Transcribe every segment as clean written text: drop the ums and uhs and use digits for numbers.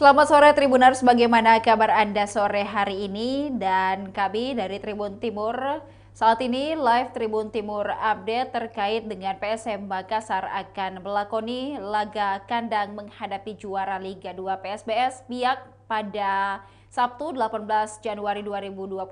Selamat sore Tribuners, bagaimana kabar Anda sore hari ini? Dan kami dari Tribun Timur saat ini live Tribun Timur update terkait dengan PSM Makassar akan melakoni laga kandang menghadapi juara Liga 2 PSBS Biak pada Sabtu 18 Januari 2025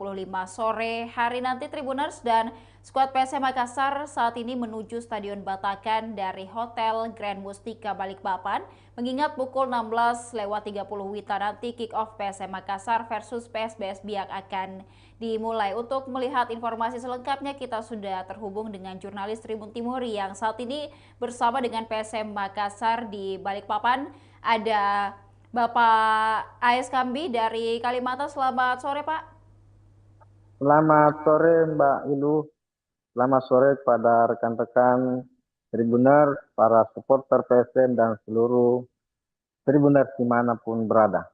sore hari nanti Tribuners, dan skuad PSM Makassar saat ini menuju Stadion Batakan dari Hotel Grand Mustika Balikpapan, mengingat pukul 16.30 WITA nanti kick off PSM Makassar versus PSBS Biak akan dimulai. Untuk melihat informasi selengkapnya kita sudah terhubung dengan jurnalis Tribun Timur yang saat ini bersama dengan PSM Makassar di Balikpapan. Ada Bapak AS Kambi dari Kalimantan. Selamat sore, Pak. Selamat sore Mbak Ilu, selamat sore kepada rekan-rekan Tribuner, para supporter PSM dan seluruh Tribuner dimanapun berada.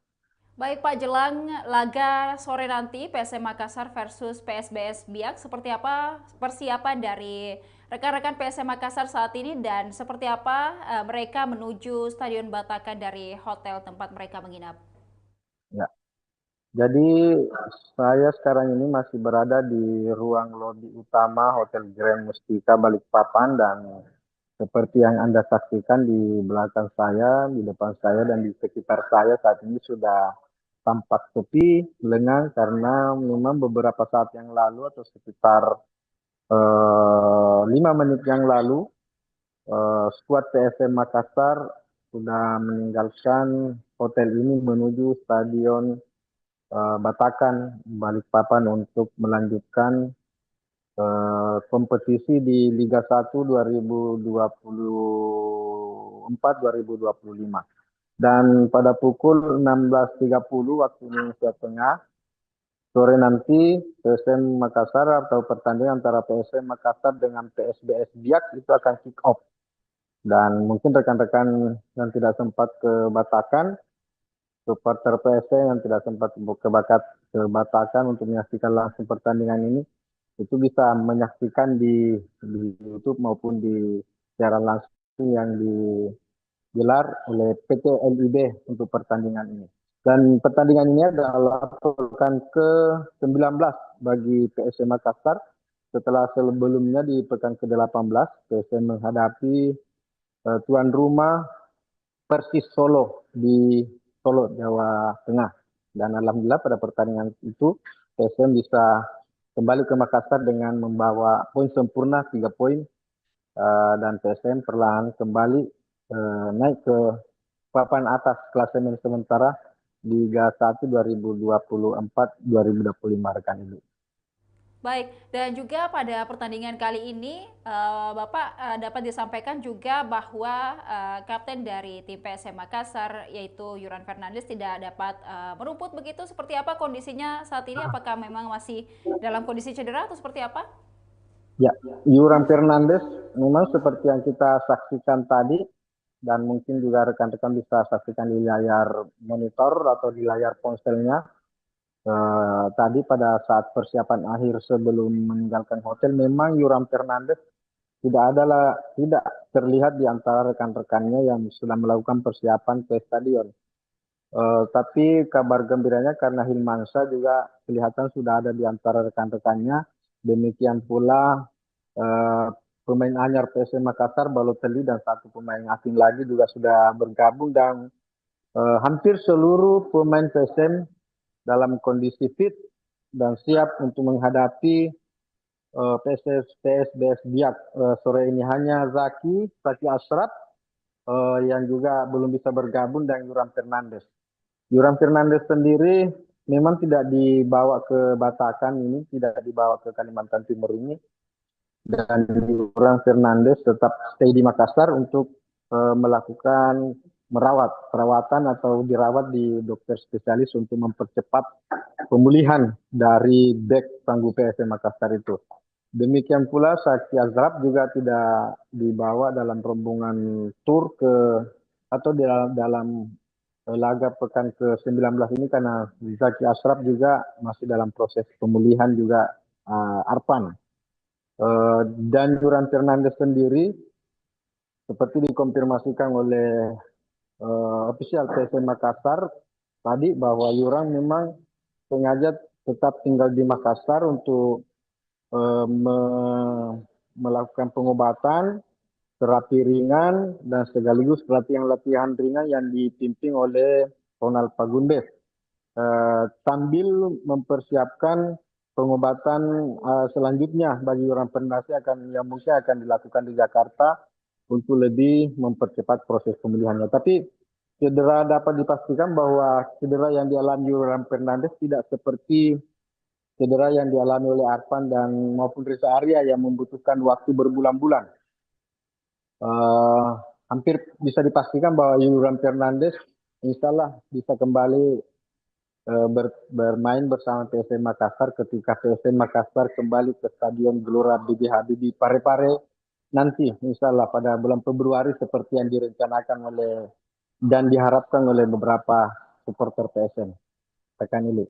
Baik Pak, jelang laga sore nanti PSM Makassar versus PSBS Biak, seperti apa persiapan dari rekan-rekan PSM Makassar saat ini dan seperti apa mereka menuju Stadion Batakan dari hotel tempat mereka menginap? Ya, jadi saya sekarang ini masih berada di ruang lobi utama Hotel Grand Mustika Balikpapan dan seperti yang Anda saksikan di belakang saya, di depan saya dan di sekitar saya saat ini sudah tampak sepi, lengang karena memang beberapa saat yang lalu atau sekitar 5 menit yang lalu skuad PSM Makassar sudah meninggalkan hotel ini menuju Stadion Batakan Balikpapan untuk melanjutkan kompetisi di Liga 1 2024-2025. Dan pada pukul 16.30 waktu Indonesia Tengah sore nanti PSM Makassar atau pertandingan antara PSM Makassar dengan PSBS Biak itu akan kick off. Dan mungkin rekan-rekan yang tidak sempat ke Batakan, supporter PSM yang tidak sempat ke Batakan untuk menyaksikan langsung pertandingan ini, itu bisa menyaksikan di YouTube maupun di siaran langsung yang digelar oleh PT LIB untuk pertandingan ini. Dan pertandingan ini adalah pekan ke-19 bagi PSM Makassar setelah sebelumnya di pekan ke-18 PSM menghadapi tuan rumah Persis Solo di Solo, Jawa Tengah. Dan alhamdulillah pada pertandingan itu PSM bisa kembali ke Makassar dengan membawa poin sempurna 3 poin dan PSM perlahan kembali naik ke papan atas klasemen sementara Liga 1 2024-2025 rekan Ibu. Baik, dan juga pada pertandingan kali ini, Bapak dapat disampaikan juga bahwa kapten dari tim PSM Makassar yaitu Yuran Fernandes tidak dapat merumput, begitu seperti apa kondisinya saat ini? Apakah memang masih dalam kondisi cedera atau seperti apa? Ya, Yuran Fernandes memang seperti yang kita saksikan tadi dan mungkin juga rekan-rekan bisa saksikan di layar monitor atau di layar ponselnya. Tadi pada saat persiapan akhir sebelum meninggalkan hotel, memang Yuran Fernandes tidak terlihat di antara rekan-rekannya yang sudah melakukan persiapan ke stadion. Tapi kabar gembiranya karena Hilmansyah juga kelihatan sudah ada di antara rekan-rekannya. Demikian pula eh, pemain anyar PSM Makassar, Balotelli dan satu pemain asing lagi juga sudah bergabung dan hampir seluruh pemain PSM dalam kondisi fit dan siap untuk menghadapi PSBS Biak sore ini. Hanya Zaki Ashraf yang juga belum bisa bergabung dan Yuran Fernandes. Yuran Fernandes sendiri memang tidak dibawa ke Batakan ini, tidak dibawa ke Kalimantan Timur ini, dan Yuran Fernandes tetap stay di Makassar untuk melakukan perawatan atau dirawat di dokter spesialis untuk mempercepat pemulihan dari back tangguh PSM Makassar itu. Demikian pula Zaki Azrab juga tidak dibawa dalam rombongan tur ke atau dalam laga pekan ke-19 ini karena Zaki Ashraf juga masih dalam proses pemulihan juga Arpan. Dan Duran Fernandes sendiri seperti dikonfirmasikan oleh official PSM Makassar tadi bahwa Yurang memang sengaja tetap tinggal di Makassar untuk melakukan pengobatan, terapi ringan, dan sekaligus latihan-latihan ringan yang dipimpin oleh Ronald Pagundes. Sambil mempersiapkan pengobatan selanjutnya bagi orang Pernasi yang mungkin akan dilakukan di Jakarta untuk lebih mempercepat proses pemulihannya. Tapi cedera dapat dipastikan bahwa cedera yang dialami Yoram Fernandes tidak seperti cedera yang dialami oleh Arfan dan maupun Reza Arya yang membutuhkan waktu berbulan-bulan. Hampir bisa dipastikan bahwa Yoram Fernandes insya Allah bisa kembali bermain bersama PSM Makassar ketika PSM Makassar kembali ke Stadion Gelora B.J. Habibie Parepare nanti insya Allah pada bulan Februari seperti yang direncanakan oleh dan diharapkan oleh beberapa supporter PSM. Tekan ini.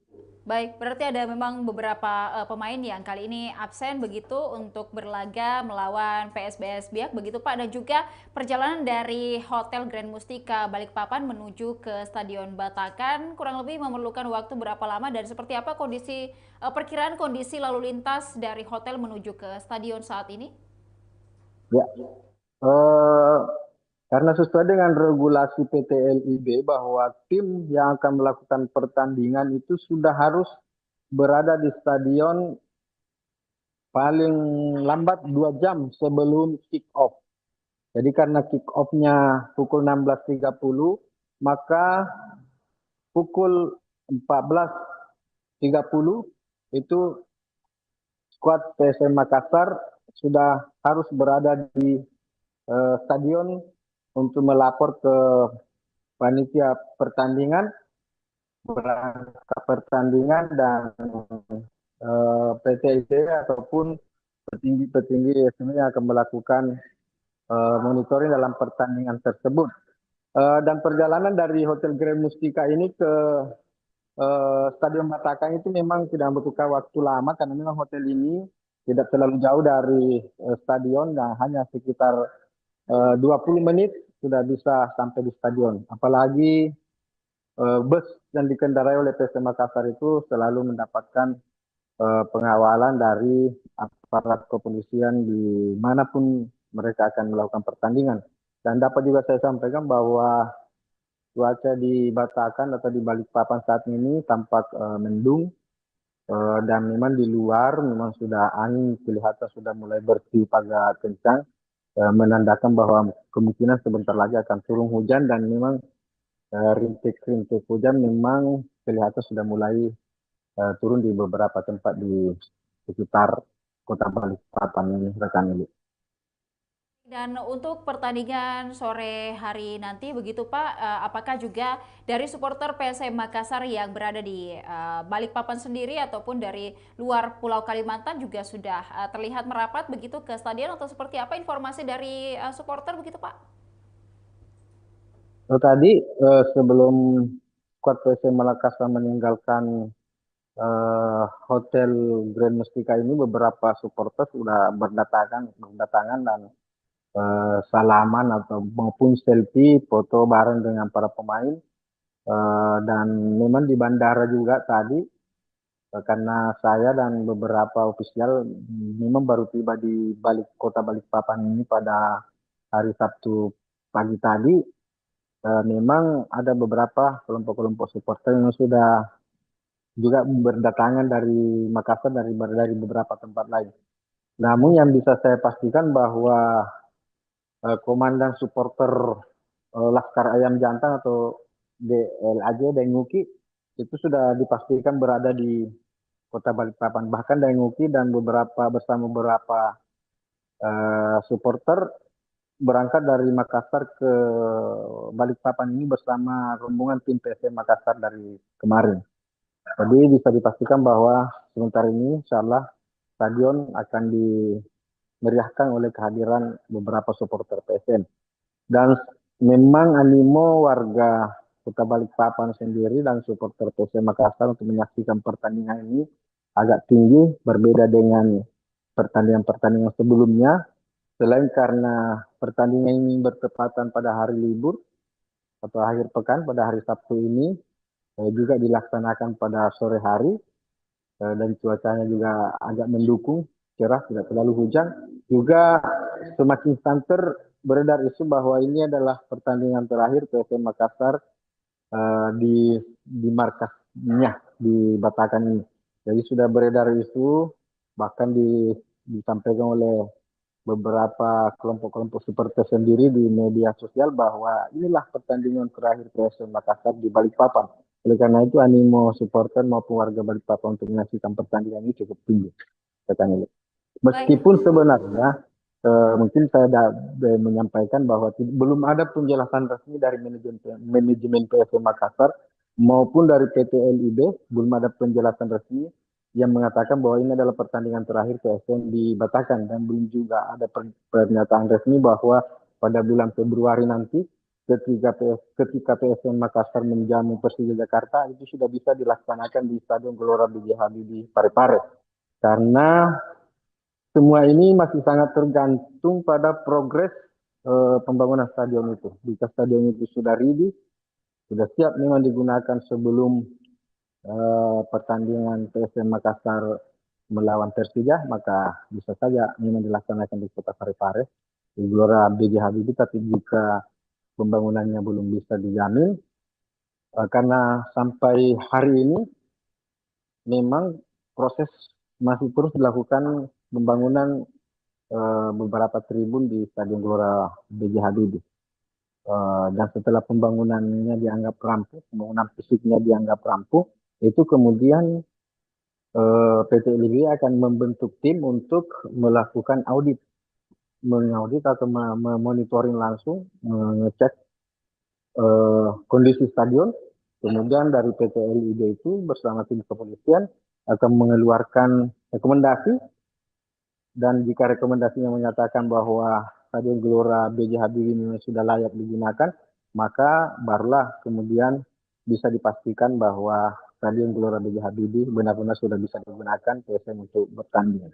Baik, berarti ada memang beberapa pemain yang kali ini absen begitu untuk berlaga melawan PSBS Biak begitu Pak, dan juga perjalanan dari Hotel Grand Mustika Balikpapan menuju ke Stadion Batakan kurang lebih memerlukan waktu berapa lama dan seperti apa kondisi perkiraan kondisi lalu lintas dari hotel menuju ke stadion saat ini? Ya, eh, karena sesuai dengan regulasi PT LIB bahwa tim yang akan melakukan pertandingan itu sudah harus berada di stadion paling lambat 2 jam sebelum kick off. Jadi karena kick off-nya pukul 16.30, maka pukul 14.30 itu skuad PSM Makassar sudah harus berada di stadion untuk melapor ke panitia pertandingan, berangkat pertandingan dan PT IC ataupun petinggi-petinggi yang akan melakukan monitoring dalam pertandingan tersebut. Dan perjalanan dari Hotel Grand Mustika ini ke Stadion Batakan itu memang tidak membutuhkan waktu lama karena memang hotel ini tidak terlalu jauh dari stadion dan hanya sekitar 20 menit sudah bisa sampai di stadion. Apalagi bus yang dikendarai oleh PSM Makassar itu selalu mendapatkan pengawalan dari aparat kepolisian di manapun mereka akan melakukan pertandingan. Dan dapat juga saya sampaikan bahwa cuaca di Batakan atau di Balikpapan saat ini tampak mendung dan memang di luar memang sudah angin kelihatan sudah mulai bertiup agak kencang, menandakan bahwa kemungkinan sebentar lagi akan turun hujan dan memang rintik-rintik hujan memang kelihatan sudah mulai turun di beberapa tempat di sekitar kota Balikpapan ini, rekan ini. Dan untuk pertandingan sore hari nanti begitu Pak, apakah juga dari supporter PSM Makassar yang berada di Balikpapan sendiri ataupun dari luar Pulau Kalimantan juga sudah terlihat merapat begitu ke stadion atau seperti apa informasi dari supporter begitu Pak? Tadi sebelum skuad PSM Makassar meninggalkan Hotel Grand Mustika ini beberapa supporter sudah berdatangan dan salaman atau maupun selfie foto bareng dengan para pemain. Dan memang di bandara juga tadi karena saya dan beberapa ofisial memang baru tiba di kota Balikpapan ini pada hari Sabtu pagi tadi. Memang ada beberapa kelompok-kelompok supporter yang sudah juga berdatangan dari Makassar dari beberapa tempat lain. Namun yang bisa saya pastikan bahwa komandan supporter Laskar Ayam Jantan atau DLAJ Daengmuki itu sudah dipastikan berada di Kota Balikpapan. Bahkan Daengmuki dan bersama beberapa supporter berangkat dari Makassar ke Balikpapan ini bersama rombongan tim PSM Makassar dari kemarin. Jadi bisa dipastikan bahwa sementara ini insya Allah stadion akan dimeriahkan oleh kehadiran beberapa supporter PSM. Dan memang animo warga Kota Balikpapan sendiri dan supporter PSM Makassar untuk menyaksikan pertandingan ini agak tinggi berbeda dengan pertandingan-pertandingan sebelumnya. Selain karena pertandingan ini bertepatan pada hari libur atau akhir pekan pada hari Sabtu ini, juga dilaksanakan pada sore hari dan cuacanya juga agak mendukung, cerah, tidak terlalu hujan. Juga semakin santer beredar isu bahwa ini adalah pertandingan terakhir PSM Makassar di markasnya di Batakan ini. Jadi sudah beredar isu, bahkan disampaikan oleh beberapa kelompok-kelompok supporter sendiri di media sosial bahwa inilah pertandingan terakhir PSM Makassar di Balikpapan. Oleh karena itu animo supporter maupun warga Balikpapan untuk menyaksikan pertandingan ini cukup tinggi. Baik. Meskipun sebenarnya mungkin saya menyampaikan bahwa belum ada penjelasan resmi dari manajemen PSM Makassar maupun dari PT LIB, belum ada penjelasan resmi yang mengatakan bahwa ini adalah pertandingan terakhir PSM di Batakang, dan belum juga ada pernyataan resmi bahwa pada bulan Februari nanti ketika PSM Makassar menjamu Persija Jakarta itu sudah bisa dilaksanakan di Stadion Gelora B.J. Habibie Parepare. Karena semua ini masih sangat tergantung pada progres pembangunan stadion itu. Jika stadion itu sudah ready, sudah siap memang digunakan sebelum pertandingan PSM Makassar melawan Persija, maka bisa saja memang dilaksanakan di Kota Parepare, di Gelora B.J. Habibie. Tapi jika pembangunannya belum bisa dijamin, karena sampai hari ini memang proses masih terus dilakukan pembangunan beberapa tribun di Stadion Gelora B.J. Habibie. Dan setelah pembangunannya dianggap rampung, pembangunan fisiknya dianggap rampung, itu kemudian PT LIB akan membentuk tim untuk melakukan audit, mengaudit atau memonitoring langsung, mengecek kondisi stadion. Kemudian dari PT LIB itu bersama tim kepolisian akan mengeluarkan rekomendasi, dan jika rekomendasinya menyatakan bahwa Stadion Gelora B.J. Habibie ini sudah layak digunakan, maka barulah kemudian bisa dipastikan bahwa Stadion Gelora B.J. Habibie benar-benar sudah bisa digunakan PSM untuk bertanding.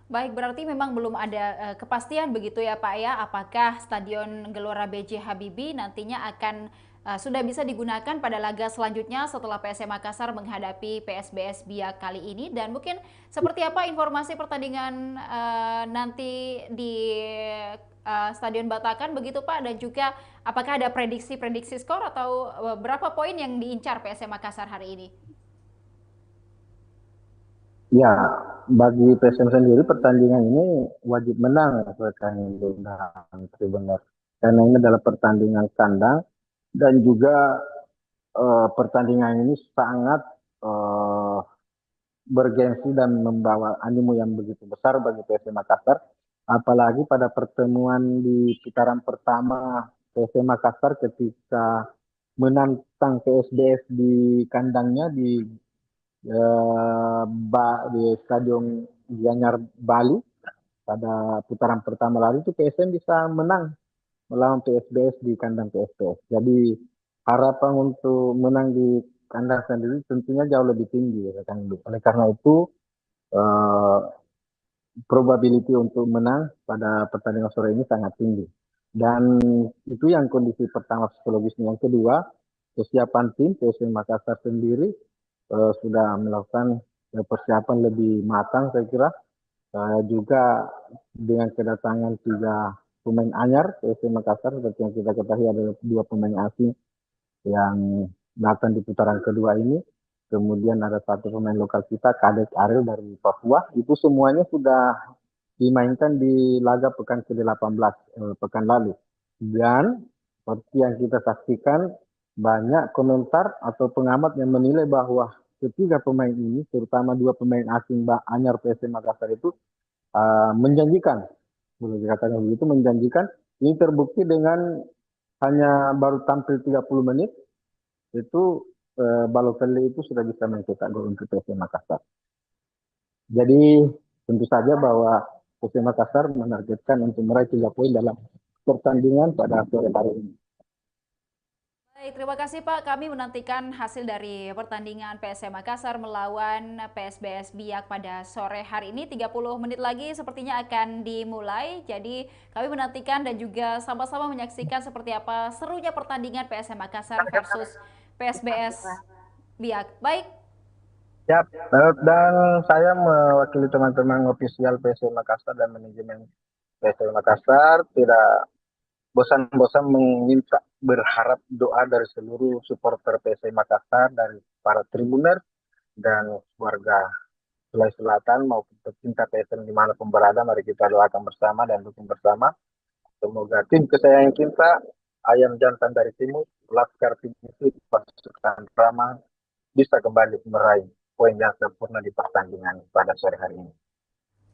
Baik, berarti memang belum ada kepastian begitu ya Pak ya, apakah Stadion Gelora B.J. Habibie nantinya akan sudah bisa digunakan pada laga selanjutnya setelah PSM Makassar menghadapi PSBS Biak kali ini, dan mungkin seperti apa informasi pertandingan nanti di Stadion Batakan begitu Pak, dan juga apakah ada prediksi-prediksi skor atau berapa poin yang diincar PSM Makassar hari ini? Ya, bagi PSM sendiri pertandingan ini wajib menang rekan dan Tribunner. Karena ini adalah pertandingan kandang, dan juga pertandingan ini sangat bergensi dan membawa animo yang begitu besar bagi PSM Makassar. Apalagi pada pertemuan di putaran pertama PSM Makassar ketika menantang PSBS di kandangnya di Stadion Gianyar Bali pada putaran pertama lalu, itu PSM bisa menang melawan PSBS di kandang PSBS. Jadi harapan untuk menang di kandang sendiri tentunya jauh lebih tinggi, rekan. Oleh karena itu eh, probability untuk menang pada pertandingan sore ini sangat tinggi. Dan itu yang kondisi pertama psikologisnya. Yang kedua, kesiapan tim PSM Makassar sendiri sudah melakukan persiapan lebih matang, saya kira. Juga dengan kedatangan 3 pemain anyar PSM Makassar, seperti yang kita ketahui ada 2 pemain asing yang datang di putaran kedua ini. Kemudian ada 1 pemain lokal kita, Kadek Ariel dari Papua. Itu semuanya sudah dimainkan di laga pekan ke-18 pekan lalu. Dan seperti yang kita saksikan, banyak komentar atau pengamat yang menilai bahwa ketiga pemain ini, terutama 2 pemain asing anyar PSM Makassar itu menjanjikan. Boleh dikatakan begitu, menjanjikan. Ini terbukti dengan hanya baru tampil 30 menit, itu Balotelli itu sudah bisa mencetak gol untuk PSM Makassar. Jadi tentu saja bahwa PSM Makassar menargetkan untuk meraih 3 poin dalam pertandingan pada sore hari ini. Baik, terima kasih Pak. Kami menantikan hasil dari pertandingan PSM Makassar melawan PSBS Biak pada sore hari ini. 30 menit lagi sepertinya akan dimulai. Jadi kami menantikan dan juga sama-sama menyaksikan seperti apa serunya pertandingan PSM Makassar versus PSBS Biak. Baik. Siap. Dan saya mewakili teman-teman ofisial PSM Makassar dan manajemen PSM Makassar tidak bosan-bosan meminta berharap doa dari seluruh supporter PSM Makassar, dari para tribuner dan warga Sulawesi Selatan maupun pecinta PSM dimanapun berada. Mari kita doakan bersama dan dukung bersama. Semoga tim kesayangan kita, Ayam Jantan dari Timur, Laskar Tinggi, pasukan Rama, bisa kembali meraih poin yang sempurna di pertandingan pada sore hari ini.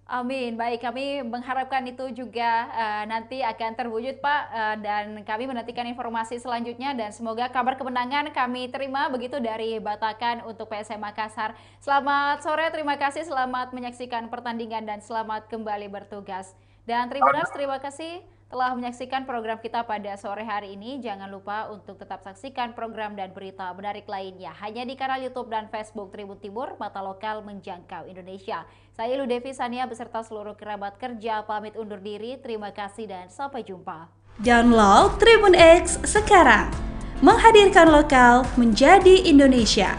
Amin. Baik, kami mengharapkan itu juga nanti akan terwujud, Pak. Dan kami menantikan informasi selanjutnya dan semoga kabar kemenangan kami terima begitu dari Batakan untuk PSM Makassar. Selamat sore, terima kasih, selamat menyaksikan pertandingan dan selamat kembali bertugas. Dan Tribuners, terima kasih telah menyaksikan program kita pada sore hari ini. Jangan lupa untuk tetap saksikan program dan berita menarik lainnya hanya di kanal YouTube dan Facebook Tribun Timur, mata lokal menjangkau Indonesia. Saya Ludevi Sania beserta seluruh kerabat kerja pamit undur diri. Terima kasih dan sampai jumpa. Download Tribun X sekarang. Menghadirkan lokal menjadi Indonesia.